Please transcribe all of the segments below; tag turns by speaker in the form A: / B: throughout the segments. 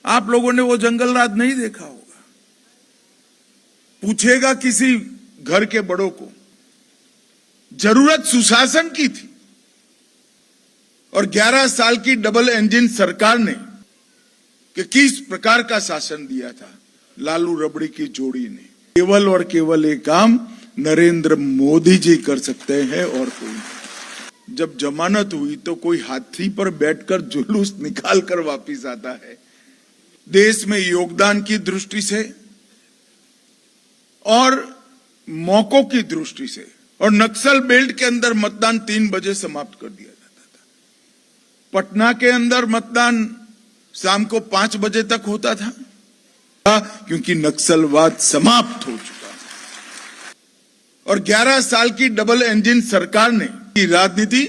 A: आप लोगों ने वो जंगल राज नहीं देखा होगा। पूछेगा किसी घर के बड़ों को, जरूरत सुशासन की थी और 11 साल की डबल इंजन सरकार ने कि किस प्रकार का शासन दिया था लालू रबड़ी की जोड़ी ने। केवल और केवल एक काम नरेंद्र मोदी जी कर सकते हैं और कोई नहीं। जब जमानत हुई तो कोई हाथी पर बैठकर जुलूस निकाल कर वापिस आता है। देश में योगदान की दृष्टि से और मौकों की दृष्टि से, और नक्सल बेल्ट के अंदर मतदान 3 बजे समाप्त कर दिया जाता था। पटना के अंदर मतदान शाम को 5 बजे तक होता था, क्योंकि नक्सलवाद समाप्त हो चुका था। और 11 साल की डबल इंजन सरकार ने राजनीति,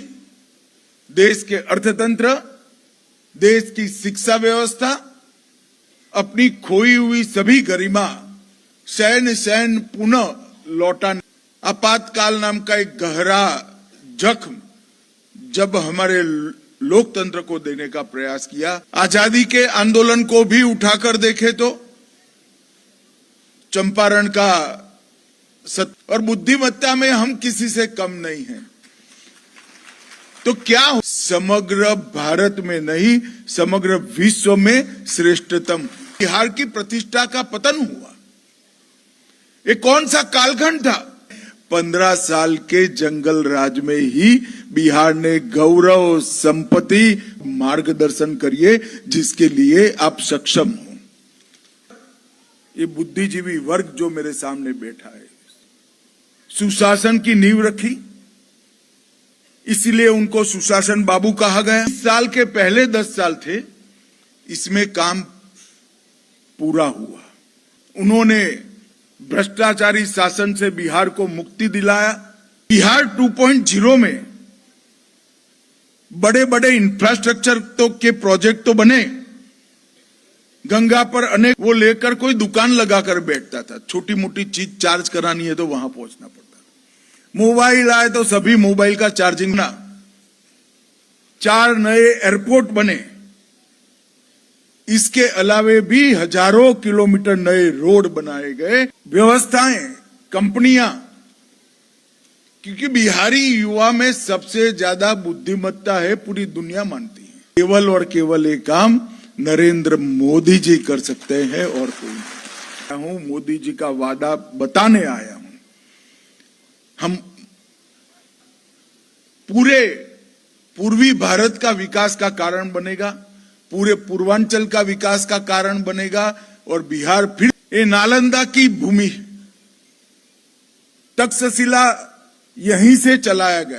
A: देश के अर्थतंत्र, देश की शिक्षा व्यवस्था, अपनी खोई हुई सभी गरिमा सैन पुनः लौटाने, आपातकाल नाम का एक गहरा जख्म जब हमारे लोकतंत्र को देने का प्रयास किया। आजादी के आंदोलन को भी उठाकर देखे तो चंपारण का और बुद्धिमत्ता में हम किसी से कम नहीं हैं। तो क्या समग्र भारत में नहीं, समग्र विश्व में श्रेष्ठतम बिहार की प्रतिष्ठा का पतन हुआ। ये कौन सा कालखंड था? 15 साल के जंगल राज में ही बिहार ने गौरव, संपत्ति, मार्गदर्शन करिए जिसके लिए आप सक्षम हो। ये बुद्धिजीवी वर्ग जो मेरे सामने बैठा है, सुशासन की नींव रखी, इसीलिए उनको सुशासन बाबू कहा गया। इस साल के पहले 10 साल थे, इसमें काम पूरा हुआ। उन्होंने भ्रष्टाचारी शासन से बिहार को मुक्ति दिलाया। बिहार 2.0 में बड़े बड़े इंफ्रास्ट्रक्चर के प्रोजेक्ट तो बने। गंगा पर अनेक, वो लेकर कोई दुकान लगाकर बैठता था, छोटी मोटी चीज चार्ज करानी है तो वहां पहुंचना पड़ता था। मोबाइल आए तो सभी मोबाइल का चार्जिंग ना। 4 नए एयरपोर्ट बने। इसके अलावे भी हजारों किलोमीटर नए रोड बनाए गए। व्यवस्थाएं, कंपनियां, क्योंकि बिहारी युवा में सबसे ज्यादा बुद्धिमत्ता है, पूरी दुनिया मानती है। केवल और केवल एक काम नरेंद्र मोदी जी कर सकते हैं और कोई नहीं। मोदी जी का वादा बताने आया हूं। हम पूरे पूर्वी भारत का विकास का कारण बनेगा, पूरे पूर्वांचल का विकास का कारण बनेगा। और बिहार फिर ये नालंदा की भूमि, तक्षशिला यहीं से चलाया गया।